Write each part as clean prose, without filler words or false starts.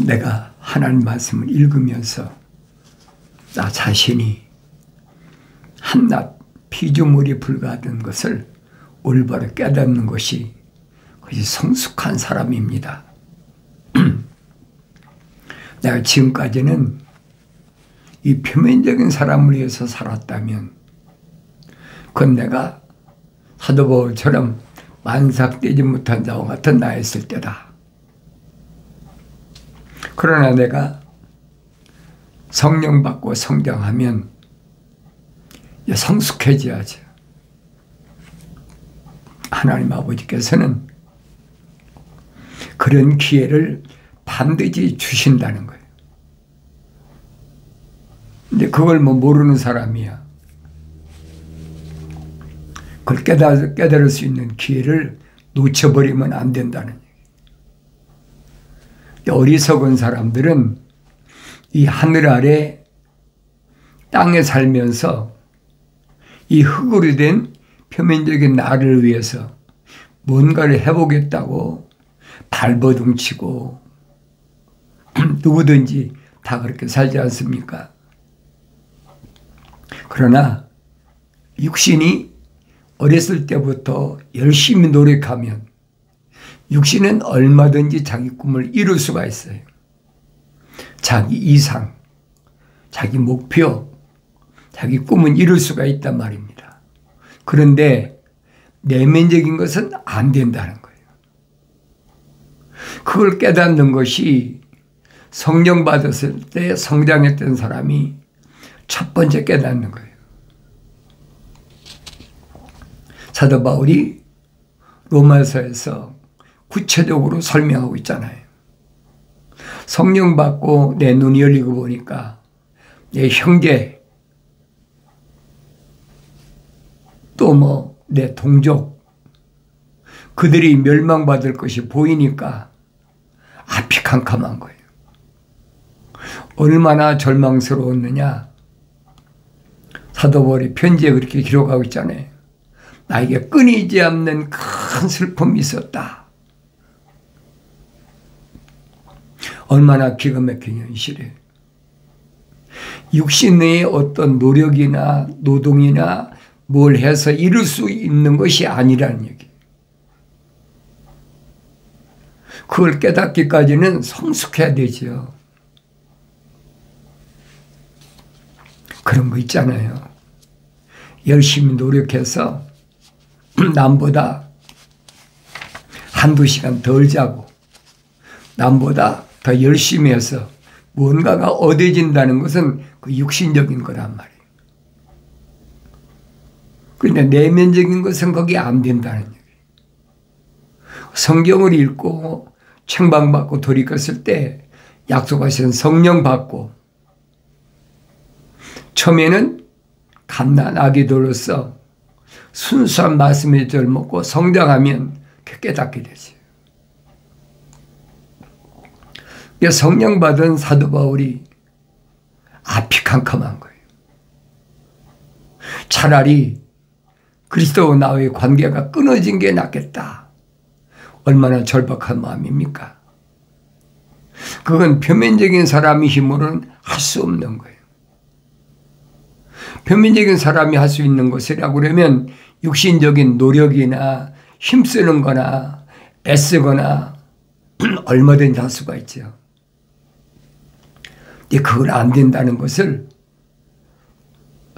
내가 하나님 말씀을 읽으면서 나 자신이 한낱 피조물이 불과하던 것을 올바로 깨닫는 것이 성숙한 사람입니다. 내가 지금까지는 이 표면적인 사람을 위해서 살았다면 그건 내가 사도 바울처럼 만삭되지 못한 자와 같은 나였을 때다. 그러나 내가 성령 받고 성장하면 성숙해져야죠. 하나님 아버지께서는 그런 기회를 반드시 주신다는 거예요. 근데 그걸 모르는 사람이야. 그걸 깨달을 수 있는 기회를 놓쳐버리면 안 된다는 얘기예요. 어리석은 사람들은 이 하늘 아래 땅에 살면서 이 흙으로 된 표면적인 나를 위해서 뭔가를 해보겠다고 발버둥치고 누구든지 다 그렇게 살지 않습니까? 그러나 육신이 어렸을 때부터 열심히 노력하면 육신은 얼마든지 자기 꿈을 이룰 수가 있어요. 자기 이상, 자기 목표, 자기 꿈은 이룰 수가 있단 말입니다. 그런데 내면적인 것은 안 된다는 거예요. 그걸 깨닫는 것이 성령 받았을 때 성장했던 사람이 첫 번째 깨닫는 거예요. 사도 바울이 로마서에서 구체적으로 설명하고 있잖아요. 성령 받고 내 눈이 열리고 보니까 내 형제 또 내 동족 그들이 멸망받을 것이 보이니까 앞이 캄캄한 거예요. 얼마나 절망스러웠느냐. 사도 바울이 편지에 그렇게 기록하고 있잖아요. 나에게 끊이지 않는 큰 슬픔이 있었다. 얼마나 기가 막힌 현실이에요. 육신의 어떤 노력이나 노동이나 뭘 해서 이룰 수 있는 것이 아니라는 얘기예요. 그걸 깨닫기까지는 성숙해야 되죠. 그런 거 있잖아요. 열심히 노력해서 남보다 한두 시간 덜 자고 남보다 더 열심히 해서 뭔가가 얻어진다는 것은 그 육신적인 거란 말이에요. 그런데 내면적인 것은 거기 안 된다는 얘기예요. 성경을 읽고 책망받고 돌이켰을 때 약속하신 성령 받고 처음에는 갓난 아기들로서 순수한 말씀의 젖을 먹고 성장하면 깨닫게 되죠. 성령 받은 사도 바울이 앞이 캄캄한 거예요. 차라리 그리스도와 나의 관계가 끊어진 게 낫겠다. 얼마나 절박한 마음입니까? 그건 표면적인 사람의 힘으로는 할 수 없는 거예요. 표면적인 사람이 할 수 있는 것이라고 그러면 육신적인 노력이나 힘쓰는 거나 애쓰거나 얼마든지 할 수가 있죠. 근데 그걸 안 된다는 것을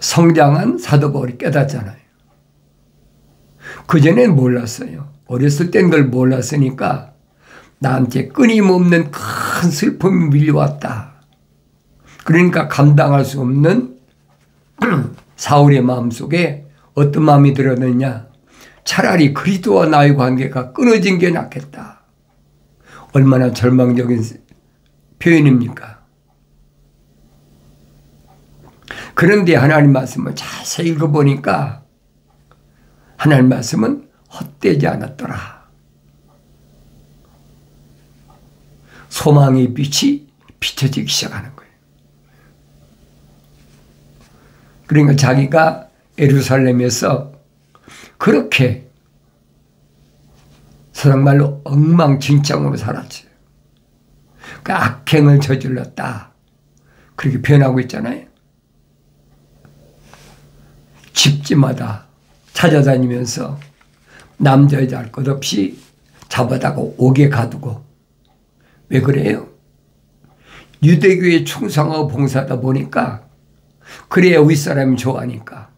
성장한 사도 바울이 깨닫잖아요. 그전엔 몰랐어요. 어렸을 땐 그걸 몰랐으니까 나한테 끊임없는 큰 슬픔이 밀려왔다. 그러니까 감당할 수 없는 사울의 마음속에 어떤 마음이 들었느냐. 차라리 그리스도와 나의 관계가 끊어진 게 낫겠다. 얼마나 절망적인 표현입니까? 그런데 하나님 말씀을 자세히 읽어보니까 하나님 말씀은 헛되지 않았더라. 소망의 빛이 비춰지기 시작하는 거예요. 그러니까 자기가 예루살렘에서 그렇게 세상말로 엉망진창으로 살았지. 그 악행을 저질렀다. 그렇게 표현하고 있잖아요. 집집마다 찾아다니면서 남자 여자 할 것 없이 잡아다가 옥에 가두고. 왜 그래요? 유대교에 충성하고 봉사하다 보니까 그래야 윗사람이 좋아하니까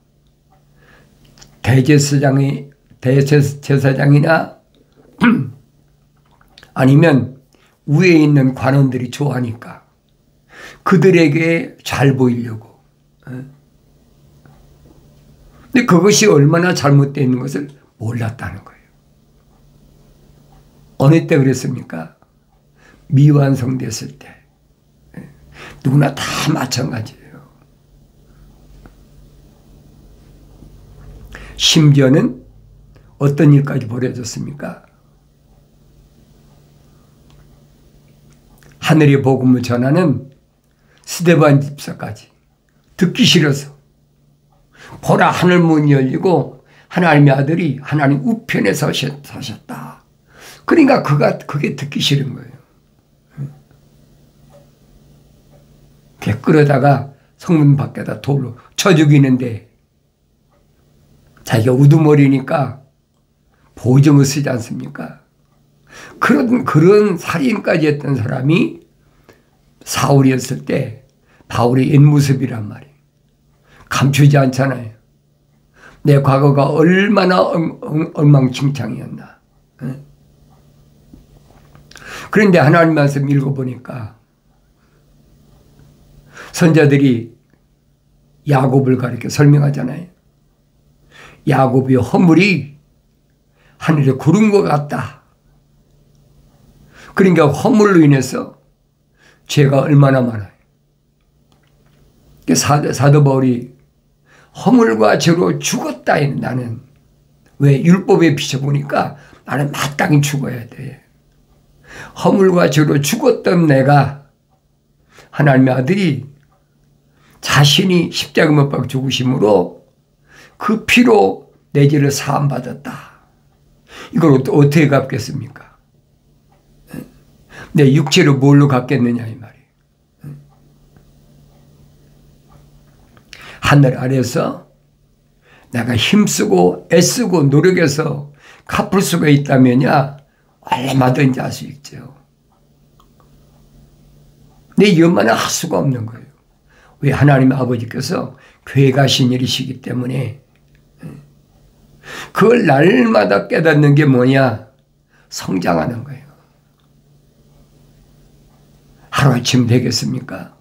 대제사장이나 아니면 위에 있는 관원들이 좋아하니까 그들에게 잘 보이려고. 근데 그것이 얼마나 잘못되어 있는 것을 몰랐다는 거예요. 어느 때 그랬습니까? 미완성됐을 때. 누구나 다 마찬가지예요. 심지어는 어떤 일까지 벌어졌습니까? 하늘의 복음을 전하는 스데반 집사까지 듣기 싫어서 보라 하늘 문이 열리고 하나님의 아들이 하나님 우편에 서셨다. 그러니까 그게 듣기 싫은 거예요. 끌어다가 성문 밖에다 돌로 쳐 죽이는데 자기가 우두머리니까 보증을 쓰지 않습니까? 그런 살인까지 했던 사람이 사울이었을 때 바울의 옛 모습이란 말이에요. 감추지 않잖아요. 내 과거가 얼마나 엉망진창이었나. 그런데 하나님 말씀 읽어보니까 선자들이 야곱을 가리켜 설명하잖아요. 야곱의 허물이 하늘에 구른 것 같다. 그러니까 허물로 인해서 죄가 얼마나 많아요. 사도 바울이 허물과 죄로 죽었다. 나는 왜 율법에 비춰보니까 나는 마땅히 죽어야 돼. 허물과 죄로 죽었던 내가 하나님의 아들이 자신이 십자가 못 박혀 죽으심으로 그 피로 내 죄를 사함받았다. 이걸 어떻게 갚겠습니까? 내 육체를 뭘로 갚겠느냐 이 말이에요. 하늘 아래서 내가 힘쓰고 애쓰고 노력해서 갚을 수가 있다면야 얼마든지 할 수 있죠. 근데 이것만은 할 수가 없는 거예요. 왜? 하나님 아버지께서 괴가신 일이시기 때문에. 그걸 날마다 깨닫는 게 뭐냐? 성장하는 거예요. 하루아침 되겠습니까?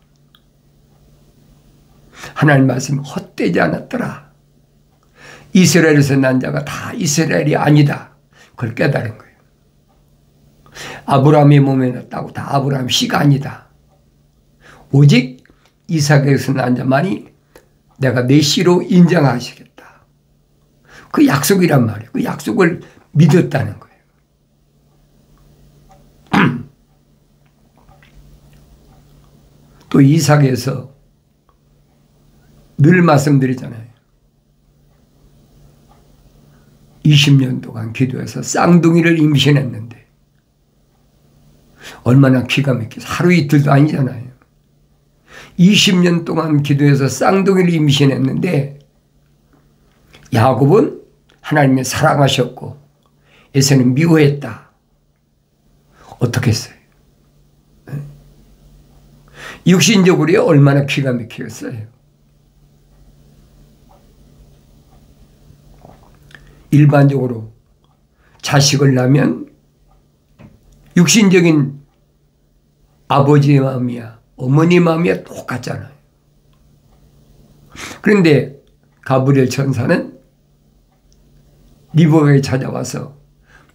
하나님 말씀 헛되지 않았더라. 이스라엘에서 난 자가 다 이스라엘이 아니다. 그걸 깨달은 거예요. 아브라함의 몸에 났다고 다 아브라함 씨가 아니다. 오직 이삭에서 난 자만이 내가 내 씨로 인정하시겠다. 그 약속이란 말이에요. 그 약속을 믿었다는 거예요. 또 이삭에서 늘 말씀드리잖아요. 20년 동안 기도해서 쌍둥이를 임신했는데 얼마나 기가 막혀서 하루 이틀도 아니잖아요. 20년 동안 기도해서 쌍둥이를 임신했는데 야곱은 하나님의 사랑하셨고 에서는 미워했다. 어떻게 했어요? 육신적으로 얼마나 기가 막히겠어요. 일반적으로 자식을 낳으면 육신적인 아버지의 마음이야 어머니 마음이야 똑같잖아요. 그런데 가브리엘 천사는 리브가에 찾아와서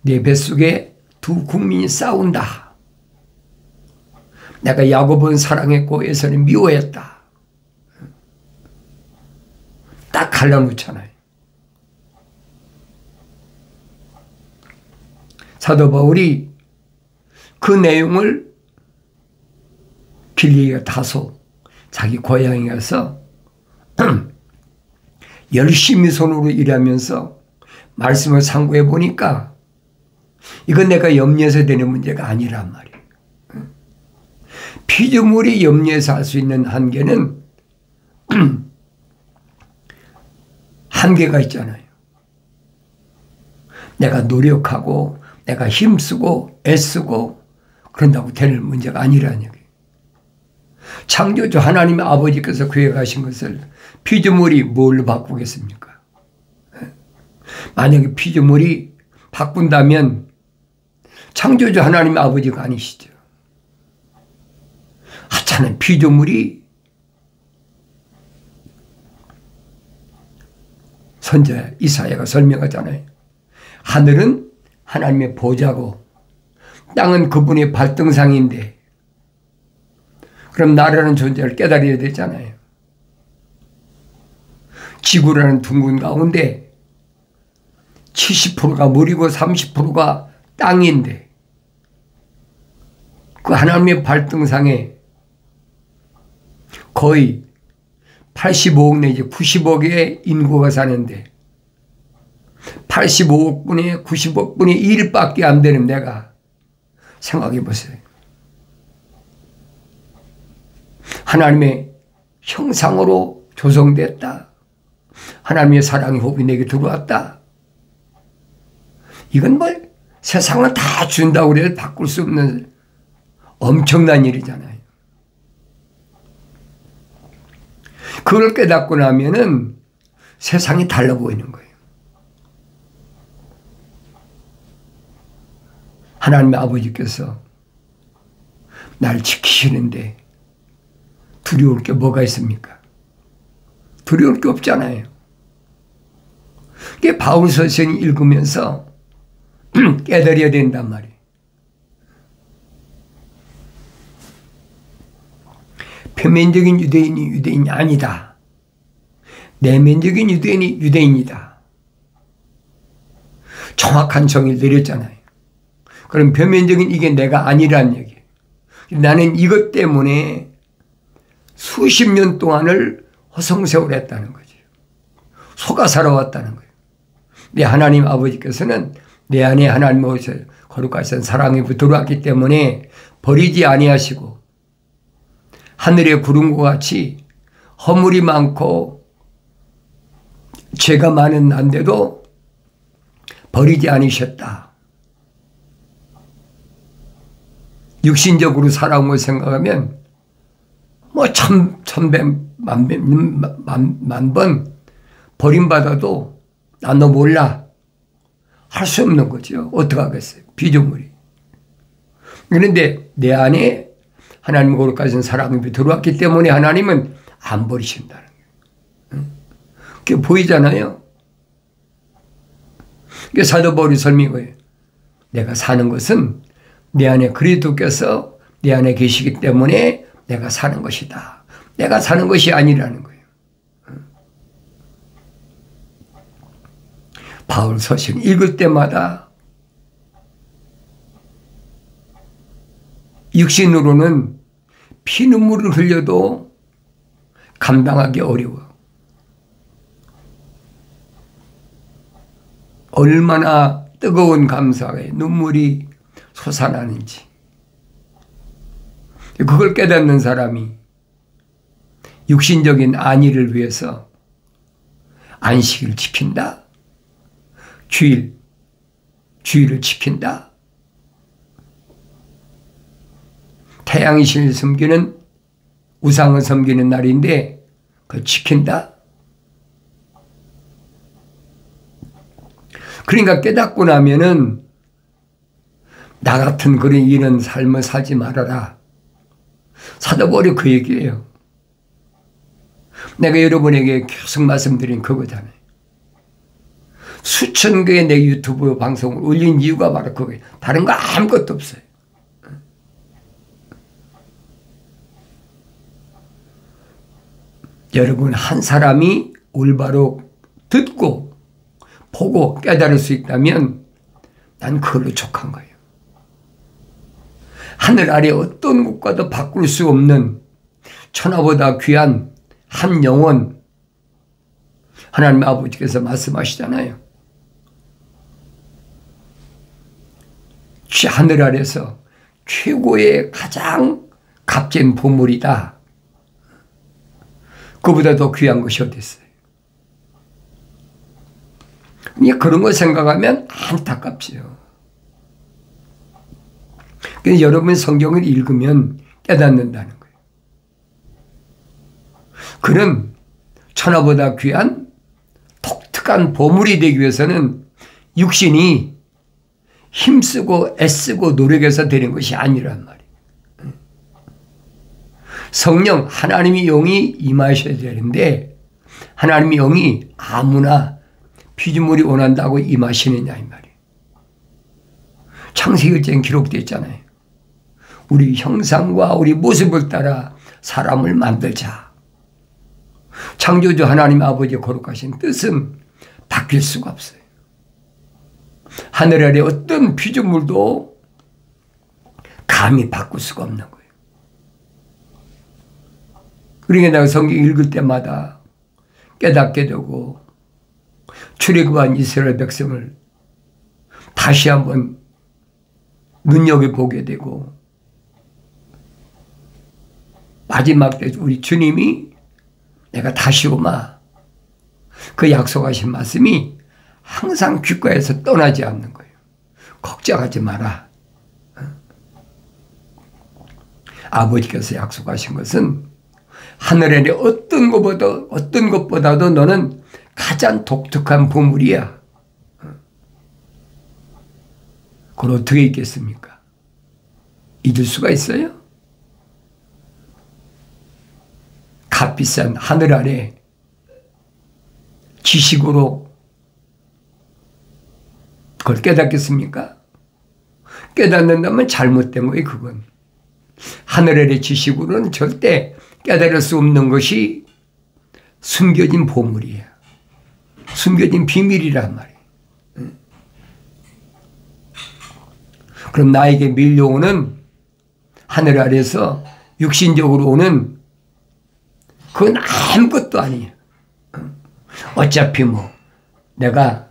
내 뱃속에 두 국민이 싸운다. 내가 야곱은 사랑했고 에서는 미워했다. 딱 갈라놓잖아요. 사도 바울이 그 내용을 길리기가 다소 자기 고향에 가서 열심히 손으로 일하면서 말씀을 상고해 보니까 이건 내가 염려해서 되는 문제가 아니란 말이에요. 피조물이 염려해서 할 수 있는 한계는 한계가 있잖아요. 내가 노력하고 내가 힘쓰고 애쓰고 그런다고 될 문제가 아니라는 얘기예요. 창조주 하나님의 아버지께서 구해가신 것을 피조물이 뭘로 바꾸겠습니까? 만약에 피조물이 바꾼다면 창조주 하나님의 아버지가 아니시죠. 하찮은 피조물이 선지자 이사야가 설명하잖아요. 하늘은 하나님의 보좌고 땅은 그분의 발등상인데 그럼 나라는 존재를 깨달아야 되잖아요. 지구라는 둥근 가운데 70%가 물이고 30%가 땅인데 그 하나님의 발등상에 거의 85억 내지 90억의 인구가 사는데 85억 분의 90억 분의 1밖에 안 되는 내가 생각해 보세요. 하나님의 형상으로 조성됐다. 하나님의 사랑의 호흡이 내게 들어왔다. 이건 뭐 세상을 다 준다고 해도 바꿀 수 없는 엄청난 일이잖아요. 그걸 깨닫고 나면은 세상이 달라 보이는 거예요. 하나님의 아버지께서 날 지키시는데 두려울 게 뭐가 있습니까? 두려울 게 없잖아요. 이게 바울서신이 읽으면서 깨달아야 된단 말이에요. 표면적인 유대인이 유대인이 아니다. 내면적인 유대인이 유대인이다. 정확한 정의를 내렸잖아요. 그럼 표면적인 이게 내가 아니란 얘기예요. 나는 이것 때문에 수십 년 동안을 허송세월 했다는 거죠. 속아 살아왔다는 거예요. 내 하나님 아버지께서는 내 안에 하나님의 거룩하신 사랑이 들어왔기 때문에 버리지 아니하시고 하늘의 구름과 같이 허물이 많고 죄가 많은 난데도 버리지 않으셨다. 육신적으로 살아온 걸 생각하면 뭐 만 번 버림받아도 나 너 몰라 할 수 없는 거죠. 어떡하겠어요. 피조물이. 그런데 내 안에 하나님 거룩하신 사랑이 들어왔기 때문에 하나님은 안 버리신다는 거예요. 그게 보이잖아요. 그게 사도 바울이 설명해요. 내가 사는 것은 내 안에 그리스도께서 내 안에 계시기 때문에 내가 사는 것이다. 내가 사는 것이 아니라는 거예요. 바울 서신 읽을 때마다 육신으로는 피눈물을 흘려도 감당하기 어려워. 얼마나 뜨거운 감사의 눈물이 솟아나는지. 그걸 깨닫는 사람이 육신적인 안위를 위해서 안식일을 지킨다. 주일을 지킨다. 태양신을 섬기는 우상을 섬기는 날인데 그걸 지킨다. 그러니까 깨닫고 나면은 나 같은 그런 이런 삶을 살지 말아라. 사도 바울이 그 얘기예요. 내가 여러분에게 계속 말씀드린 그거잖아요. 수천 개의 내 유튜브 방송을 올린 이유가 바로 그거예요. 다른 거 아무것도 없어요. 여러분 한 사람이 올바로 듣고 보고 깨달을 수 있다면 난 그걸로 족한 거예요. 하늘 아래 어떤 것과도 바꿀 수 없는 천하보다 귀한 한 영혼, 하나님 아버지께서 말씀하시잖아요. 하늘 아래서 최고의 가장 값진 보물이다. 그보다 더 귀한 것이 어디 있어요? 그런 걸 생각하면 안타깝지요. 그래서 여러분 성경을 읽으면 깨닫는다는 거예요. 그런 천하보다 귀한 독특한 보물이 되기 위해서는 육신이 힘쓰고 애쓰고 노력해서 되는 것이 아니란 말이에요. 성령 하나님의 영이 임하셔야 되는데 하나님의 영이 아무나 피조물이 원한다고 임하시느냐 이 말이에요. 창세기 1장에 기록되어 있잖아요. 우리 형상과 우리 모습을 따라 사람을 만들자. 창조주 하나님 아버지의 거룩하신 뜻은 바뀔 수가 없어요. 하늘 아래 어떤 피조물도 감히 바꿀 수가 없는 거예요. 그러니까 내가 성경 읽을 때마다 깨닫게 되고 출애굽한 이스라엘 백성을 다시 한번 눈여겨보게 되고 마지막 때 우리 주님이 내가 다시 오마 그 약속하신 말씀이 항상 귓가에서 떠나지 않는 거예요. 걱정하지 마라. 아버지께서 약속하신 것은 하늘에 어떤 것보다도 너는 가장 독특한 보물이야. 그걸 어떻게 잊겠습니까? 잊을 수가 있어요? 값비싼 하늘 아래 지식으로 그걸 깨닫겠습니까? 깨닫는다면 잘못된 거예요, 그건. 하늘 아래 지식으로는 절대 깨달을 수 없는 것이 숨겨진 보물이에요. 숨겨진 비밀이란 말이에요. 그럼 나에게 밀려오는 하늘 아래서 육신적으로 오는 그건 아무것도 아니에요. 어차피 내가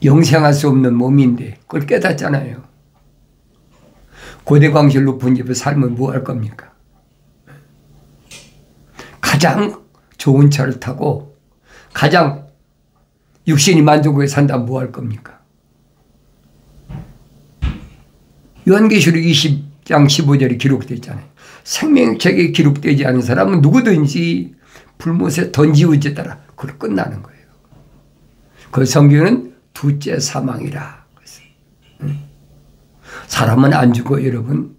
영생할 수 없는 몸인데 그걸 깨닫잖아요. 고대 광실 높은 집에 살면 뭐 할 겁니까? 가장 좋은 차를 타고 가장 육신이 만족하게 산다면 뭐 할 겁니까? 요한계시록 20장 15절에 기록되어 있잖아요. 생명책에 기록되지 않은 사람은 누구든지 불못에 던지우지에 따라 그걸 끝나는 거예요. 그 성경은 둘째 사망이라. 사람은 안 죽어 여러분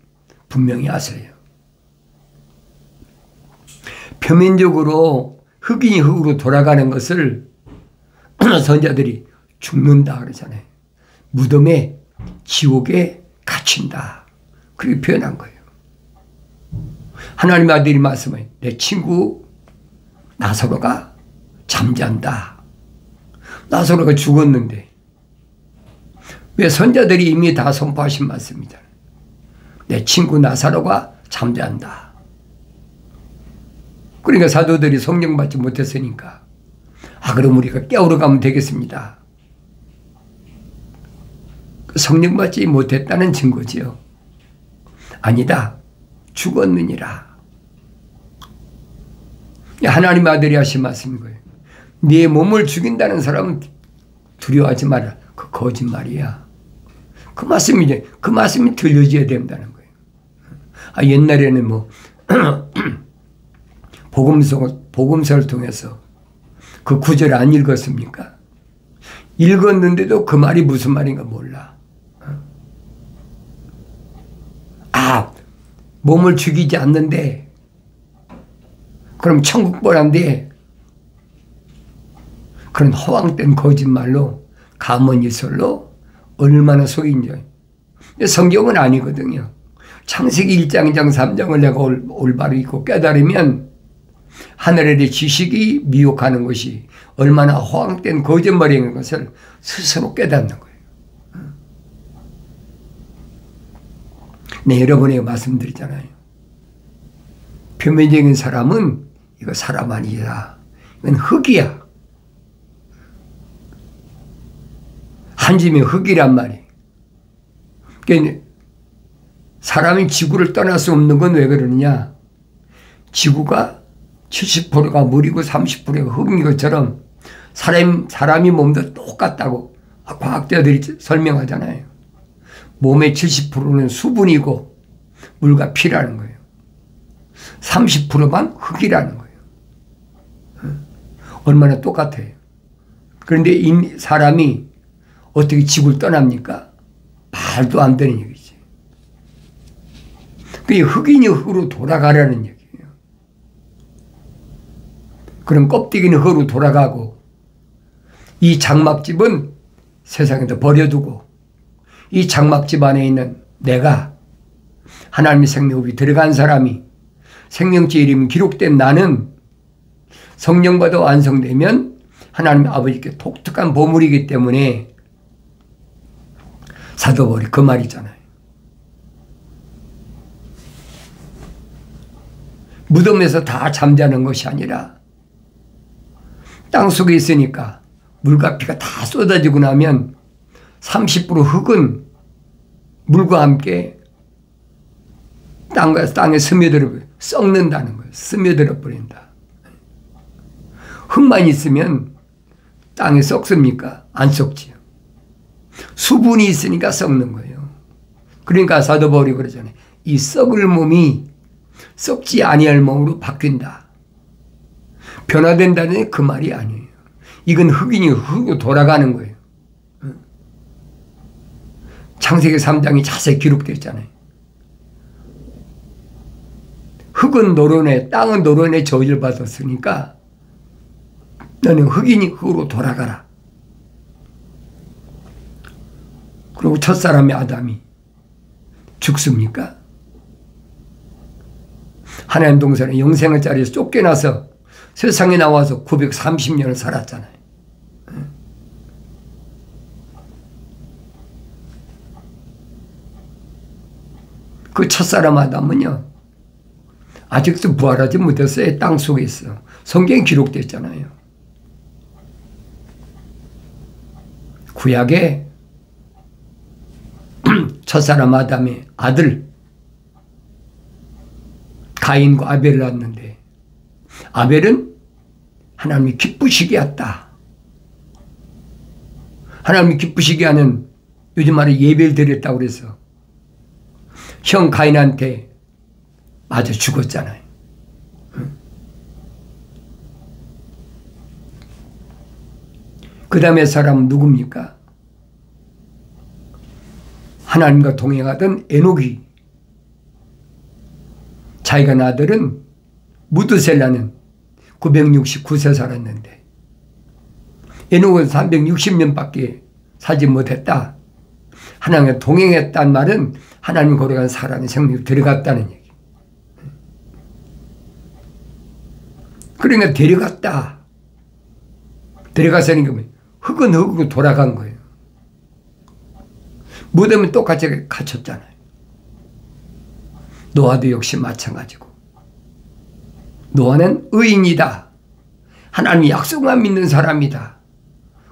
분명히 아세요. 표면적으로 흑인이 흑으로 돌아가는 것을 선자들이 죽는다 그러잖아요. 무덤에 지옥에 갇힌다. 그렇게 표현한 거예요. 하나님의 아들이 말씀해요. 내 친구 나사로가 잠잔다. 나사로가 죽었는데 왜 선자들이 이미 다 선포하신 말씀이잖아요. 내 친구 나사로가 잠잔다. 그러니까 사도들이 성령 받지 못했으니까 그럼 우리가 깨우러 가면 되겠습니다. 성령 받지 못했다는 증거지요. 아니다. 죽었느니라. 하나님 아들이 하신 말씀인 거예요. 네 몸을 죽인다는 사람은 두려워하지 마라. 그 거짓말이야. 그 말씀이 들려져야 된다는 거예요. 옛날에는 복음서를 통해서 그 구절 안 읽었습니까? 읽었는데도 그 말이 무슨 말인가 몰라. 몸을 죽이지 않는데 그럼 천국 보란데 그런 허황된 거짓말로 가문이설로 얼마나 속인지. 성경은 아니거든요. 창세기 1장, 2장, 3장을 내가 올바로 읽고 깨달으면 하늘의 지식이 미혹하는 것이 얼마나 허황된 거짓말인 것을 스스로 깨닫는 거예요. 네, 여러분에게 말씀드리잖아요. 표면적인 사람은 이거 사람 아니라 이건 흙이야. 한 짐의 흙이란 말이에요. 그러니까 사람이 지구를 떠날 수 없는 건 왜 그러느냐? 지구가 70%가 물이고 30%가 흙인 것처럼 사람이 몸도 똑같다고 과학자들이 설명하잖아요. 몸의 70%는 수분이고 물과 피라는 거예요. 30%만 흙이라는 거예요. 얼마나 똑같아요. 그런데 이 사람이 어떻게 지구를 떠납니까? 말도 안 되는 얘기지. 그게 흙이니 흙으로 돌아가라는 얘기예요. 그럼 껍데기는 흙으로 돌아가고 이 장막집은 세상에다 버려두고 이 장막집 안에 있는 내가 하나님의 생명이 들어간 사람이 생명체 이름이 기록된 나는 성령과도 완성되면 하나님 아버지께 독특한 보물이기 때문에 사도 바울이 그 말이잖아요. 무덤에서 다 잠자는 것이 아니라 땅 속에 있으니까 물과 피가 다 쏟아지고 나면 30% 흙은 물과 함께 땅에 스며들어 썩는다는 거예요. 스며들어 버린다. 흙만 있으면 땅에 썩습니까? 안 썩지요. 수분이 있으니까 썩는 거예요. 그러니까 사도 바울이 그러잖아요. 이 썩을 몸이 썩지 아니할 몸으로 바뀐다. 변화된다는 그 말이 아니에요. 이건 흙이니 흙으로 돌아가는 거예요. 창세기 3장이 자세히 기록되어 있잖아요. 흙은 노론에, 땅은 노론에 저주를 받았으니까 너는 흙이니 흙으로 돌아가라. 그리고 첫사람의 아담이 죽습니까? 하나님 동산에 영생의 자리에서 쫓겨나서 세상에 나와서 930년을 살았잖아요. 그 첫사람 아담은요, 아직도 부활하지 못했어요. 땅 속에 있어. 성경에 기록됐잖아요. 구약에 첫사람 아담의 아들 가인과 아벨을 낳았는데 아벨은 하나님이 기쁘시게 했다. 하나님이 기쁘시게 하는 요즘 말에 예배를 드렸다고 그래서 형 가인한테 맞아 죽었잖아요. 그 다음에 사람은 누굽니까? 하나님과 동행하던 에녹이 자기가 낳은 아들은 무드셀라는 969세 살았는데 에녹은 360년밖에 살지 못했다. 하나님과 동행했다는 말은 하나님 거룩한 사람의 생명이 들어갔다는 얘기. 그러니까 데려갔다. 데려가서는 흙은 흙으로 돌아간 거예요. 무덤은 똑같이 갇혔잖아요. 노아도 역시 마찬가지고. 노아는 의인이다. 하나님이 약속만 믿는 사람이다.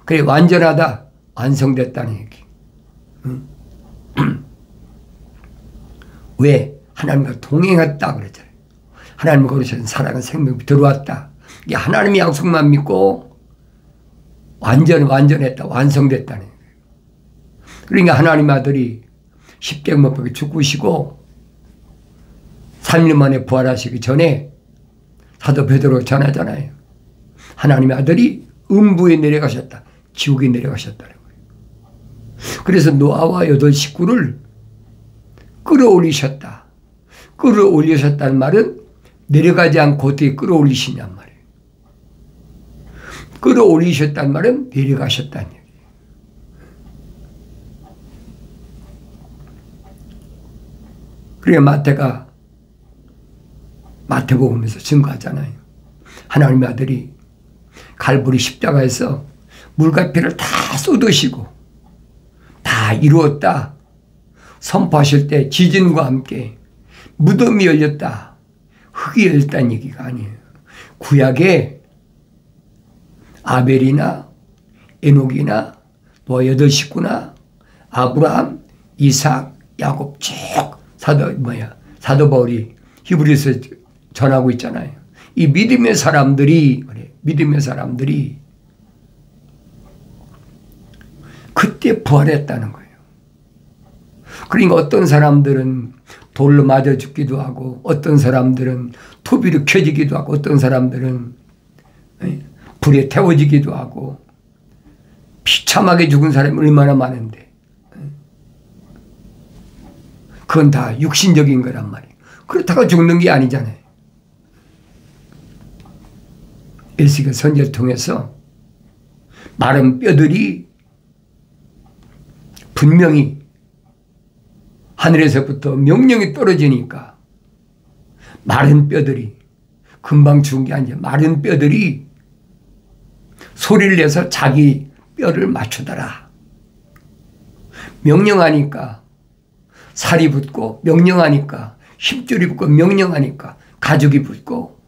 그래 완전하다. 완성됐다는 얘기. 왜? 하나님과 동행했다 그랬잖아요. 하나님 거룩한 사랑은 생명이 들어왔다. 이게 하나님의 약속만 믿고 완전했다. 완성됐다는 거예요. 그러니까 하나님 아들이 십자가 못 박혀 죽으시고 3일 만에 부활하시기 전에 사도 베드로가 전하잖아요. 하나님의 아들이 음부에 내려가셨다. 지옥에 내려가셨다는 거예요. 그래서 노아와 8 식구를 끌어올리셨다. 끌어올리셨다는 말은 내려가지 않고 어떻게 끌어올리시냔 말이에요. 끌어올리셨다는 말은 내려가셨다는 얘기예요. 그러니까 마태복음에서 증거하잖아요. 하나님의 아들이 갈보리 십자가에서 물과 피를 다 쏟으시고 다 이루었다. 선포하실 때 지진과 함께 무덤이 열렸다. 흙이 열렸다는 얘기가 아니에요. 구약에 아벨이나 에녹이나 노아 8 식구나 아브라함, 이삭, 야곱 쭉 사도 바울이 히브리서 전하고 있잖아요. 이 믿음의 사람들이 그때 부활했다는 거예요. 그러니까 어떤 사람들은 돌로 맞아 죽기도 하고, 어떤 사람들은 토비로 켜지기도 하고, 어떤 사람들은 불에 태워지기도 하고, 비참하게 죽은 사람이 얼마나 많은데, 그건 다 육신적인 거란 말이에요. 그렇다고 죽는 게 아니잖아요. 에스겔 선지를 통해서 마른 뼈들이 분명히 하늘에서부터 명령이 떨어지니까 마른 뼈들이, 금방 죽은 게 아니라 마른 뼈들이 소리를 내서 자기 뼈를 맞추더라. 명령하니까 살이 붙고, 명령하니까 힘줄이 붙고, 명령하니까 가죽이 붙고,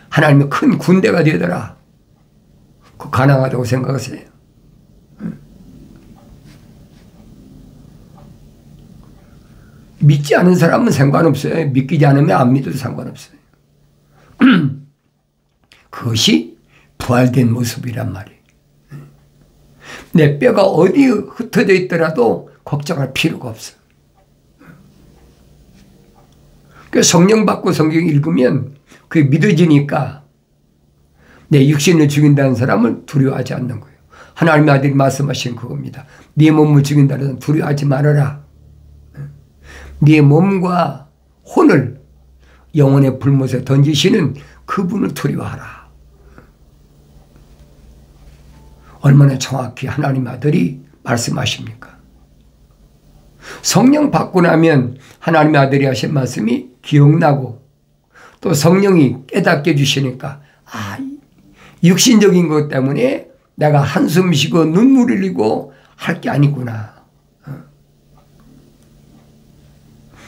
하나님의 큰 군대가 되더라. 그거 가능하다고 생각하세요? 믿지 않은 사람은 상관없어요. 믿기지 않으면 안 믿어도 상관없어요. 그것이 부활된 모습이란 말이에요. 내 뼈가 어디 흩어져 있더라도 걱정할 필요가 없어. 성령 받고 성경 읽으면 그게 믿어지니까 내 육신을 죽인다는 사람을 두려워하지 않는 거예요. 하나님의 아들이 말씀하신 그겁니다. 네 몸을 죽인다는 사람 두려워하지 말아라. 네 몸과 혼을 영혼의 불못에 던지시는 그분을 두려워하라. 얼마나 정확히 하나님의 아들이 말씀하십니까? 성령 받고 나면 하나님의 아들이 하신 말씀이 기억나고, 또 성령이 깨닫게 해주시니까 육신적인 것 때문에 내가 한숨 쉬고 눈물 흘리고 할 게 아니구나.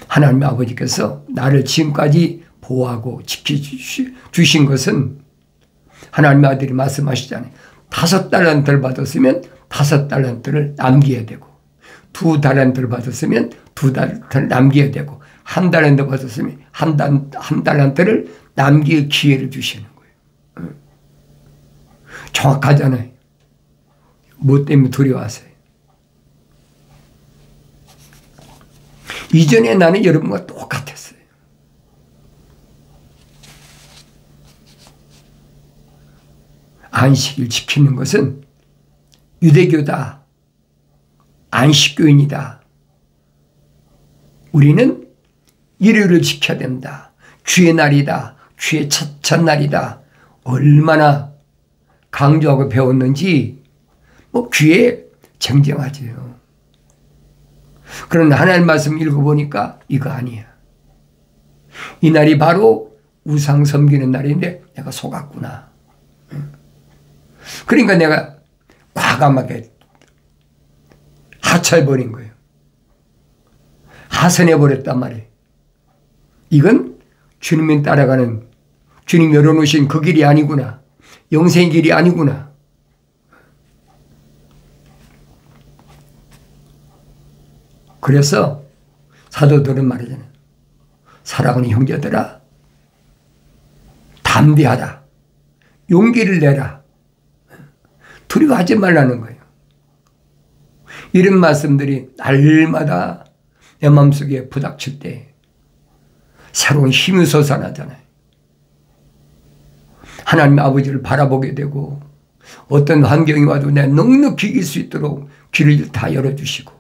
하나님의 아버지께서 나를 지금까지 보호하고 지켜주신 것은 하나님의 아들이 말씀하시잖아요. 5달란트를 받았으면 5달란트를 남겨야 되고, 2달란트를 받았으면 2달란트를 남겨야 되고, 1달란트 받았으면 한 달란트를 남길 기회를 주시는 거예요. 정확하잖아요. 뭐 때문에 두려워하세요? 이전에 나는 여러분과 똑같았어요. 안식일 지키는 것은 유대교다, 안식교인이다, 우리는 일요일을 지켜야 된다, 주의 날이다, 주의 첫날이다, 얼마나 강조하고 배웠는지 귀에 쟁쟁하지요. 그런데 하나님 말씀 읽어보니까 이거 아니야. 이 날이 바로 우상 섬기는 날인데 내가 속았구나. 그러니까 내가 과감하게 하차해버린 거예요. 하선해버렸단 말이에요. 이건 주님이 따라가는, 주님 열어놓으신 그 길이 아니구나. 영생의 길이 아니구나. 그래서 사도들은 말이잖아요. 사랑하는 형제들아, 담대하라. 용기를 내라. 두려워하지 말라는 거예요. 이런 말씀들이 날마다 내 마음속에 부닥칠 때 새로운 힘이 솟아나잖아요. 하나님 아버지를 바라보게 되고, 어떤 환경이 와도 내가 넉넉히 이길 수 있도록 길을 다 열어주시고,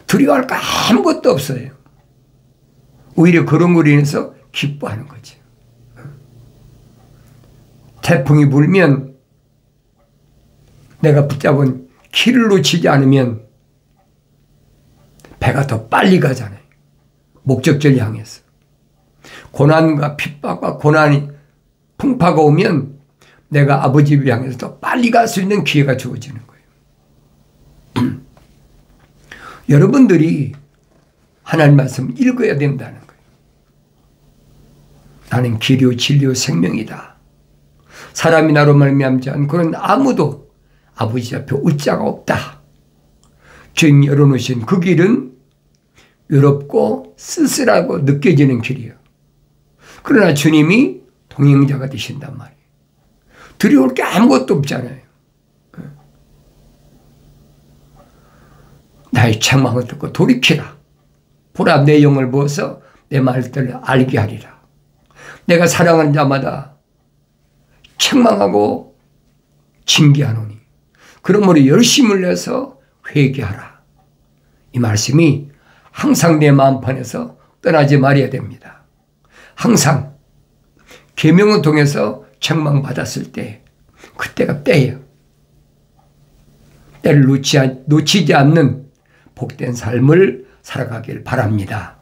두려워할 거 아무것도 없어요. 오히려 그런 거로 인해서 기뻐하는 거죠. 태풍이 불면 내가 붙잡은 길을 놓치지 않으면 배가 더 빨리 가잖아요. 목적지를 향해서. 고난과 핍박과 고난이 풍파가 오면 내가 아버지를 향해서 더 빨리 갈 수 있는 기회가 주어지는 거예요. 여러분들이 하나님 말씀 읽어야 된다는 거예요. 나는 길이요 진리요 생명이다. 사람이 나로 말미암지 않고는 아무도 아버지 앞에 올 자가 없다. 주님 열어놓으신 그 길은 외롭고 쓸쓸하고 느껴지는 길이에요. 그러나 주님이 동행자가 되신단 말이에요. 두려울 게 아무것도 없잖아요. 나의 책망을 듣고 돌이키라. 보라, 내 영을 부어서 내 말들을 알게 하리라. 내가 사랑하는 자마다 책망하고 징계하노니 그러므로 열심을 내서 회개하라. 이 말씀이 항상 내 마음판에서 떠나지 말아야 됩니다. 항상 계명을 통해서 책망받았을 때 그때가 때예요. 때를 놓치지 않는 복된 삶을 살아가길 바랍니다.